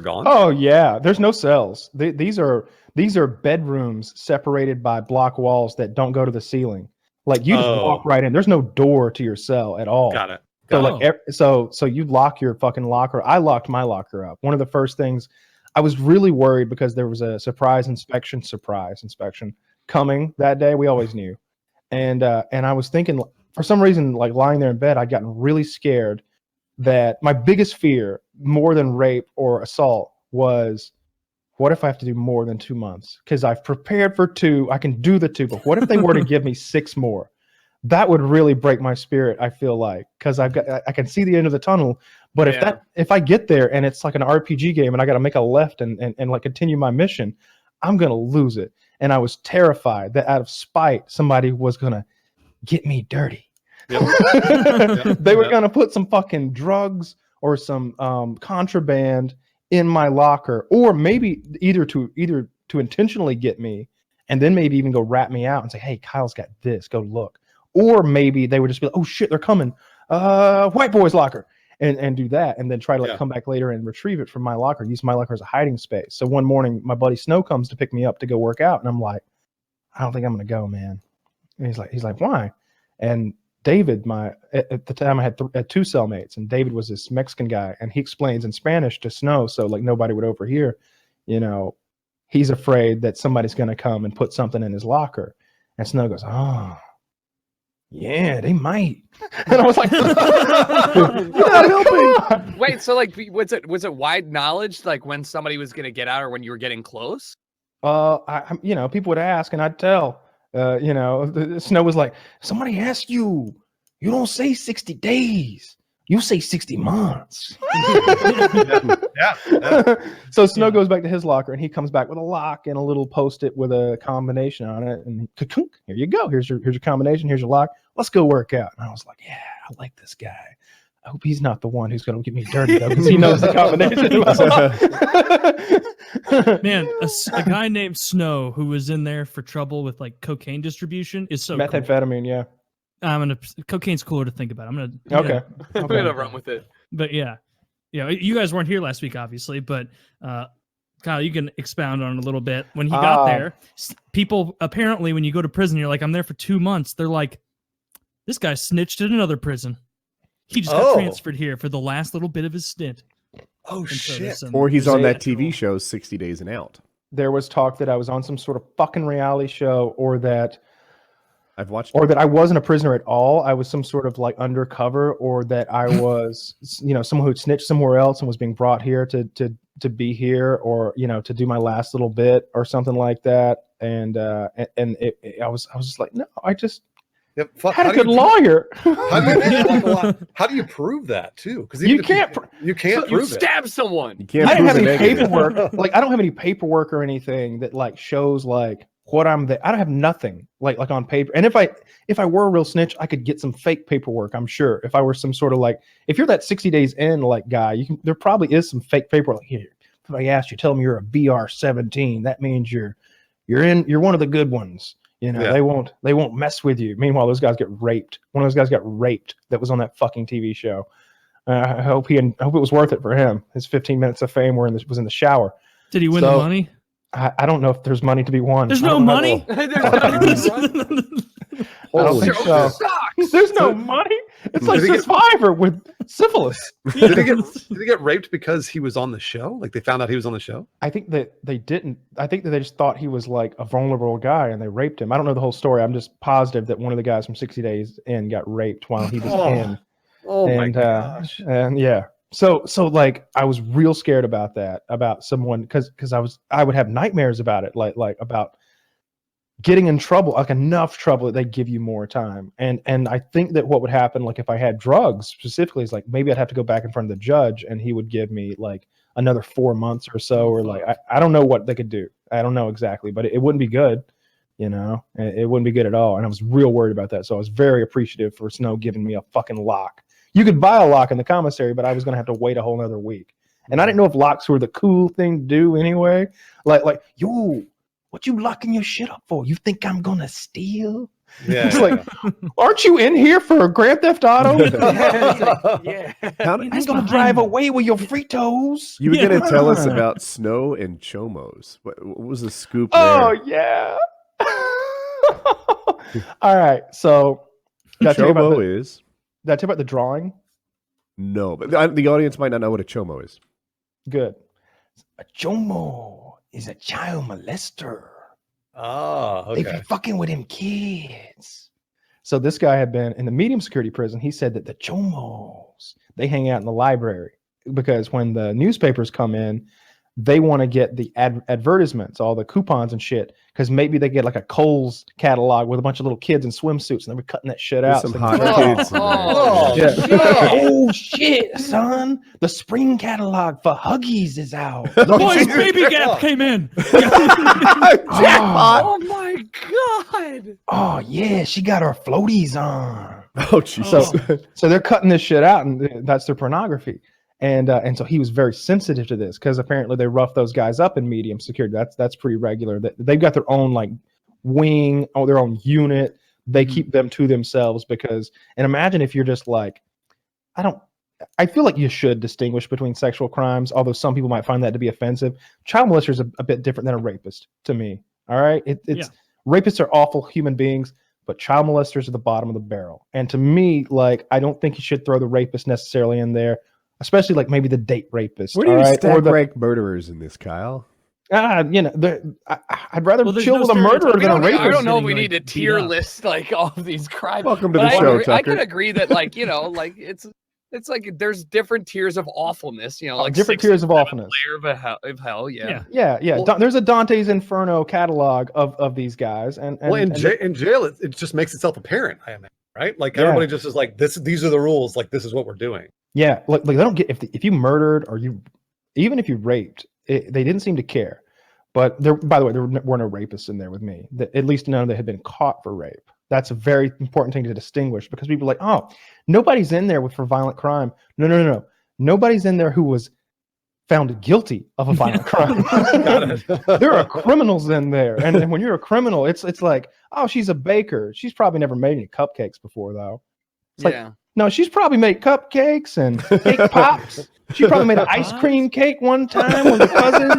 gone? Oh yeah, there's no cells. These are bedrooms separated by block walls that don't go to the ceiling. Like you just walk right in. There's no door to your cell at all. Got it. So like so you lock your fucking locker. I locked my locker up. One of the first things I was really worried because there was a surprise inspection coming that day. We always knew. And I was thinking for some reason, like lying there in bed, I'd gotten really scared that my biggest fear, more than rape or assault, was what if I have to do more than 2 months? Because I've prepared for 2, I can do the 2, but what if they were to give me 6 more? That would really break my spirit, I feel like, because I can see the end of the tunnel. But if I get there and it's like an RPG game and I got to make a left and like continue my mission, I'm gonna lose it. And I was terrified that out of spite, somebody was gonna get me dirty. Yep. They were gonna put some fucking drugs or some contraband in my locker, or maybe either to intentionally get me, and then maybe even go rat me out and say, "Hey, Kyle's got this. Go look." Or maybe they would just be like, "Oh shit, they're coming. White boy's locker," and do that, and then try to like come back later and retrieve it from my locker, use my locker as a hiding space. So one morning, my buddy Snow comes to pick me up to go work out, and I'm like, "I don't think I'm gonna go, man." And he's like, "Why?" And David, at the time I had 2 cellmates, and David was this Mexican guy, and he explains in Spanish to Snow, so like nobody would overhear. You know, he's afraid that somebody's gonna come and put something in his locker, and Snow goes, "Oh, yeah, they might." And I was like, "You're not helping." Wait, so like, was it wide knowledge, like when somebody was gonna get out or when you were getting close? People would ask, and I'd tell. Snow was like, "Somebody asked you, you don't say 60 days, you say 60 months." Yeah. So Snow goes back to his locker, and he comes back with a lock and a little post-it with a combination on it, and here you go. Here's your combination. Here's your lock. Let's go work out. And I was like, "Yeah, I like this guy. I hope he's not the one who's going to get me dirty though, because he knows the combination." Man, a guy named Snow who was in there for trouble with like cocaine distribution is so methamphetamine. Cool. Yeah, cocaine's cooler to think about. I'm gonna run with it. But yeah, you guys weren't here last week, obviously, but Kyle, you can expound on it a little bit. When he got there, people apparently, when you go to prison, you're like, "I'm there for 2 months." They're like, "This guy snitched at another prison. He just got transferred here for the last little bit of his stint." Oh, shit. Or he's on that TV show, 60 Days and Out. There was talk that I was on some sort of fucking reality show, or that I've watched, or that I wasn't a prisoner at all. I was some sort of like undercover, or that I was, someone who'd snitched somewhere else and was being brought here to be here, or, to do my last little bit or something like that. And I was just like, no, I just had a good lawyer. How do you prove that too? Because you can't. You can't prove you it. stab someone. You can't. I didn't have any paperwork. Like I don't have any paperwork or anything that like shows like what I'm. I don't have nothing like on paper. And if I were a real snitch, I could get some fake paperwork. I'm sure if I were some sort of like, if you're that 60 days in like guy, there probably is some fake paperwork. Like, here, if I ask you, tell them you're a BR-17. That means you're one of the good ones. They won't mess with you. Meanwhile, those guys get raped. One of those guys got raped that was on that fucking TV show. I hope it was worth it for him. His 15 minutes of fame was in the shower. Did he win the money? I don't know if there's money to be won. There's no money? I don't think so. There's no money. It's like Survivor with syphilis. Did he get raped because he was on the show? Like they found out he was on the show? I think that they didn't. I think that they just thought he was like a vulnerable guy and they raped him. I don't know the whole story. I'm just positive that one of the guys from 60 Days In got raped while he was in. My gosh. And yeah. So like I was real scared about that, about someone, because I would have nightmares about it, like about getting in trouble, like enough trouble that they give you more time. And I think that what would happen, like if I had drugs specifically, is like maybe I'd have to go back in front of the judge and he would give me like another 4 months or so, or like I don't know what they could do. I don't know exactly, but it wouldn't be good. It wouldn't be good at all. And I was real worried about that. So I was very appreciative for Snow giving me a fucking lock. You could buy a lock in the commissary, but I was going to have to wait a whole nother week. And I didn't know if locks were the cool thing to do anyway. Like, yo, what you locking your shit up for? You think I'm going to steal? Yeah. It's like, aren't you in here for a Grand Theft Auto? Yeah. I'm gonna drive away with your Fritos. You were Yeah. going to tell us Come on. about snow and chomos. What was the scoop Oh there? yeah. All right. So did I tell you about Chomo is did I tell you about the drawing? no, but the audience might not know what a chomo is. Good. A chomo is a child molester. Oh, They be fucking with him kids. So this guy had been in the medium security prison. He said that the chomos, they hang out in the library because when the newspapers come in, they want to get the advertisements, all the coupons and shit, because maybe they get like a Kohl's catalog with a bunch of little kids in swimsuits, and they were cutting that shit There's out. some So hot they- kids. In there. Oh, Yeah. shit. Oh shit, son! The spring catalog for Huggies is out. Boys, Baby Gap came in. Jackpot! Oh my god. Oh yeah, she got her floaties on. Oh, Jesus. So they're cutting this shit out, and that's their pornography. And so he was very sensitive to this because apparently they rough those guys up in medium security. That's pretty regular. They've got their own like wing or their own unit. They keep them to themselves because. And imagine if you're just like, I feel like you should distinguish between sexual crimes, although some people might find that to be offensive. Child molester is a bit different than a rapist to me. All right, rapists are awful human beings, but child molesters are the bottom of the barrel. And to me, like, I don't think you should throw the rapist necessarily in there, especially like maybe the date rapist. Where do you all right? stack Or the, rank murderers in this, Kyle? I'd rather Well, there's chill no with a murderer stereotype. than a I rapist. don't know if getting, we like, need to beat tier up. list like all of these crimes. Welcome to But the I show, agree- I Tucker. can agree that, like, you know, like it's like there's different tiers of awfulness. You know, like Different 6 tiers of and 7 awfulness. layer of hell. Yeah. Yeah. Well- There's a Dante's Inferno catalog of these guys, and Well, in jail, it just makes itself apparent. I imagine, right? Like Yeah. everybody just is like, these are the rules. Like this is what we're doing. yeah, like they don't get if you murdered or even if you raped, they didn't seem to care. But by the way, there were no rapists in there with me. At least none of them had been caught for rape. That's a very important thing to distinguish because people are like, oh, nobody's in there for violent crime. No. Nobody's in there who was found guilty of a violent crime. There are criminals in there. And when you're a criminal, it's like, oh, she's a baker. She's probably never made any cupcakes before, though. It's like, Yeah. no, she's probably made cupcakes and cake pops. She probably made an ice cream cake one time with a cousin.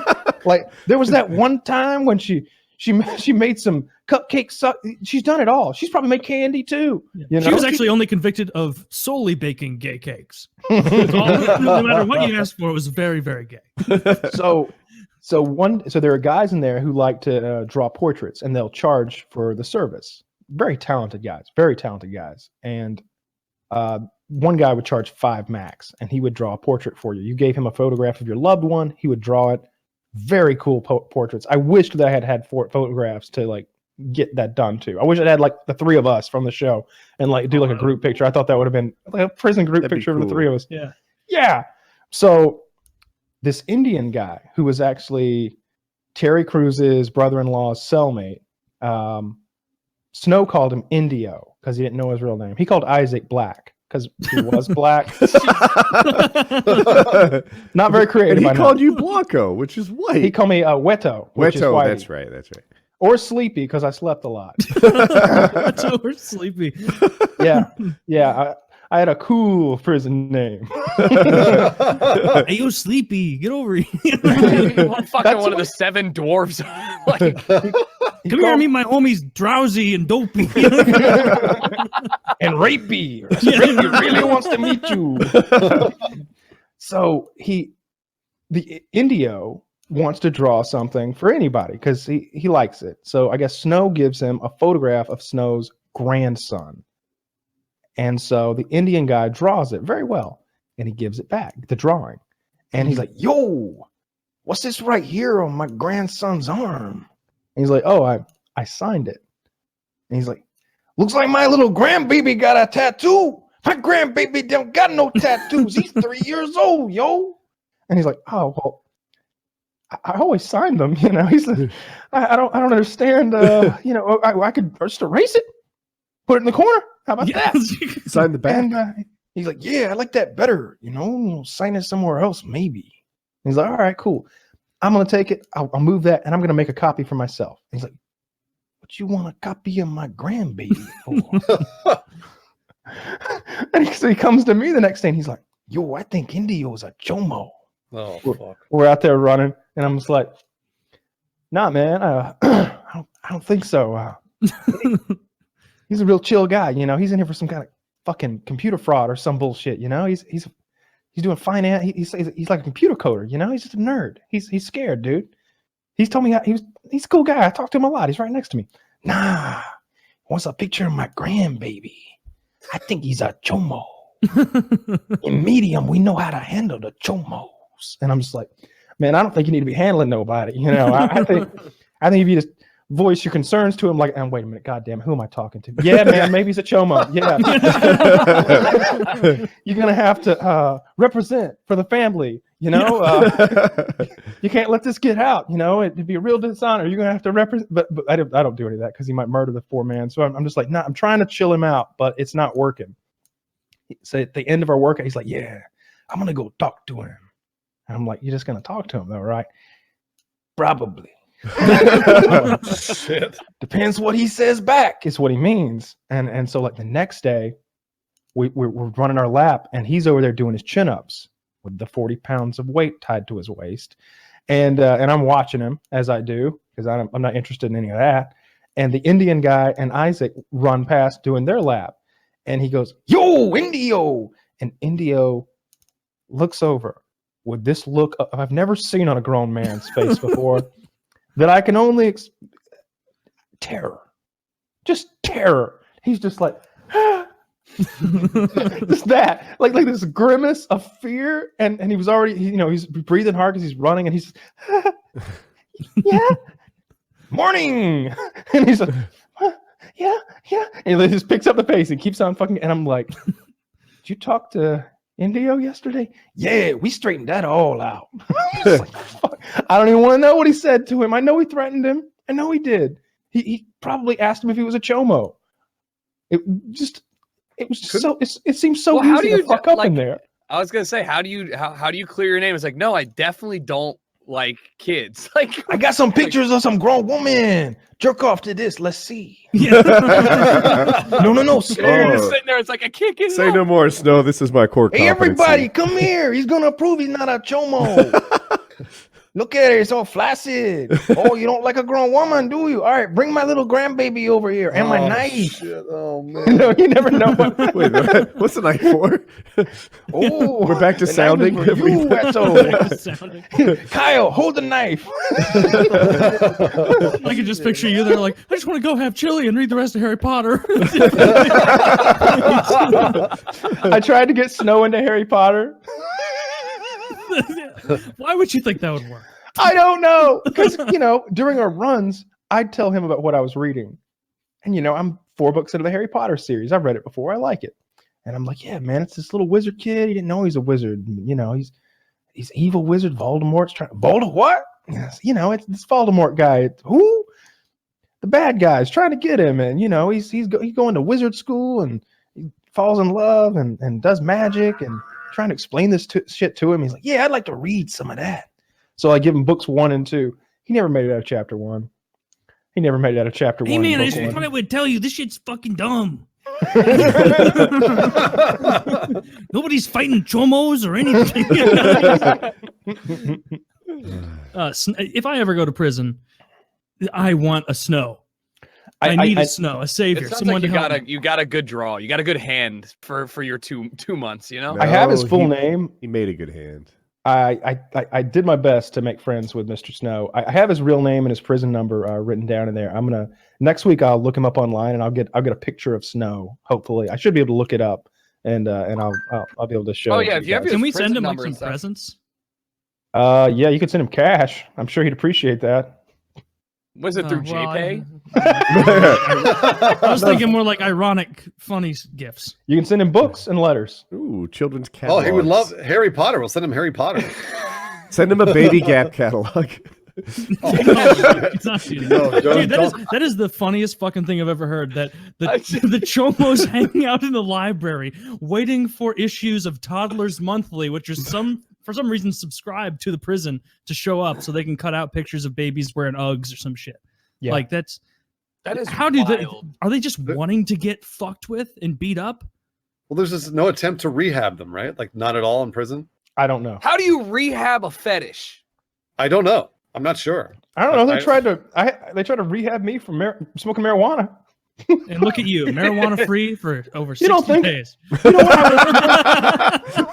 Like there was that one time when she made some cupcakes. She's done it all. She's probably made candy too. You know? She was actually only convicted of solely baking gay cakes. No matter what you asked for, it was very, very gay. so there are guys in there who like to draw portraits, and they'll charge for the service. Very talented guys, and one guy would charge $5 max, and he would draw a portrait for you. You gave him a photograph of your loved one, he would draw it. Very cool portraits. I wished that I had photographs to like get that done too. I wish I'd had like the three of us from the show and like do like a group picture. I thought that would have been like a prison group That'd be picture of the cool. three of us. Yeah. So this Indian guy who was actually Terry Cruz's brother-in-law's cellmate, Snow called him Indio because he didn't know his real name. He called Isaac Black because he was black. Not very creative. And he I know. called you Blanco, which is white. He called me Weto. Which is Weto, whitey. that's right. Or Sleepy because I slept a lot. So we're sleepy. Yeah. I had a cool prison name. Hey, yo, sleepy, get over here. One of the 7 dwarves. Like, Come here and meet my homies, Drowsy and Dopey. And Rapey. Rapey really wants to meet you. So the Indio wants to draw something for anybody because he likes it. So I guess Snow gives him a photograph of Snow's grandson. And so the Indian guy draws it very well, and he gives it back, the drawing. And he's like, yo, what's this right here on my grandson's arm? And he's like, oh, I signed it. And he's like, looks like my little grandbaby got a tattoo. My grandbaby don't got no tattoos. He's 3 years old, yo. And he's like, oh, well, I always signed them. You know, he's like, I don't understand. You know, I could just erase it, put it in the corner. How about that? Sign the back. And he's like, yeah, I like that better. You know, sign it somewhere else, maybe. And he's like, all right, cool. I'm going to take it. I'll move that, and I'm going to make a copy for myself. And he's like, what you want a copy of my grandbaby for? And so he comes to me the next day and he's like, yo, I think Indio's a chomo. Oh, fuck. We're out there running, and I'm just like, nah, man, I don't think so. He's a real chill guy, you know. He's in here for some kind of fucking computer fraud or some bullshit, you know. He's doing finance. He's like a computer coder, you know. He's just a nerd. He's scared, dude. He's told me he's a cool guy. I talk to him a lot. He's right next to me. Nah, wants a picture of my grandbaby. I think he's a chomo. In medium, we know how to handle the chomos. And I'm just like, man, I don't think you need to be handling nobody. You know, I think if you just voice your concerns to him, like, and wait a minute, goddamn, who am I talking to? Yeah, man, maybe he's a chomo. Yeah, you're gonna have to represent for the family. You know, you can't let this get out. You know, it'd be a real dishonor. You're gonna have to represent. But I don't do any of that because he might murder the poor man. So I'm just like, nah, I'm trying to chill him out, but it's not working. So at the end of our workout, he's like, yeah, I'm gonna go talk to him. And I'm like, you're just gonna talk to him though, right? Probably. Shit. Depends what he says back is what he means. And so like the next day we're running our lap and he's over there doing his chin-ups with the 40 pounds of weight tied to his waist. And I'm watching him as I do, because I'm not interested in any of that. And the Indian guy and Isaac run past doing their lap. And he goes, yo, Indio. And Indio looks over with this look I've never seen on a grown man's face before, that I can only terror. Just terror. He's just like, just that. Like this grimace of fear. And he was already, you know, he's breathing hard because he's running and he's yeah. Morning. And he's like, yeah. And he just picks up the pace and keeps on fucking. And I'm like, did you talk to Indio yesterday? Yeah, we straightened that all out. Like, fuck. I don't even want to know what he said to him. I know he threatened him. I know he did. He probably asked him if he was a chomo. It seems so Well, easy to fuck up in there. I was gonna say, how do you clear your name? It's like, no, I definitely don't like kids. Like, I got some pictures of some grown woman. Jerk off to this. Let's see. Yeah. No. you're just sitting there. It's like, I can't get it Say up. no more, Snow. This is my core Hey, competency. everybody, come here. He's gonna prove he's not a chomo. Look at it. It's all flaccid. Oh, you don't like a grown woman, do you? All right, bring my little grandbaby over here and my knife. Shit. Oh man. No, you never know what. Wait, what's the knife for? Oh, We're back to the sounding. knife is for you, Wetzo. Kyle, hold the knife. I can just picture you there like, I just want to go have chili and read the rest of Harry Potter. I tried to get Snow into Harry Potter. Why would you think that would work? I don't know. Because, you know, during our runs, I'd tell him about what I was reading. And, you know, I'm 4 books into the Harry Potter series. I've read it before. I like it. And I'm like, yeah, man, it's this little wizard kid. He didn't know he's a wizard. You know, he's evil wizard. Voldemort's trying. Voldemort? What? Yes, you know, it's this Voldemort guy. Who? The bad guy's trying to get him. And, you know, he's going to wizard school and he falls in love and does magic and trying to explain this shit to him. He's like, yeah, I'd like to read some of that. So I give him books 1 and 2. He never made it out of chapter 1. He never made it out of chapter 1. Hey man, I just thought I would tell you this shit's fucking dumb. Nobody's fighting chomos or anything. If I ever go to prison, I want a Snow. I need a Snow, a savior, It sounds someone like to help me. you got a good draw. You got a good hand for your two months. You know. I have his No, full name. He made a good hand. I did my best to make friends with Mr. Snow. I have his real name and his prison number written down in there. Next week I'll look him up online and I'll get a picture of Snow. Hopefully, I should be able to look it up and I'll be able to show. Oh yeah, if you have guys. Can his we send prison him like number some and stuff. presents? Yeah, you could send him cash. I'm sure he'd appreciate that. Was it through Well, JPay? I was thinking more like ironic, funny gifts. You can send him books and letters. Ooh, children's Oh, catalogs. he would love Harry Potter. We'll send him Harry Potter. Send him a Baby Gap catalog. It's not cheating. No, Dude, that is the funniest fucking thing I've ever heard. That the chomos hanging out in the library waiting for issues of Toddlers Monthly, which are for some reason subscribe to the prison to show up so they can cut out pictures of babies wearing Uggs or some shit. Yeah. Like that's That is How do they? wild. Are they just wanting to get fucked with and beat up? Well, there's just no attempt to rehab them, right? Like not at all in prison. I don't know. How do you rehab a fetish? I don't know. I'm not sure. I don't know. They tried to rehab me from smoking marijuana. And look at you, marijuana free for over 60 You don't think- days. You know what?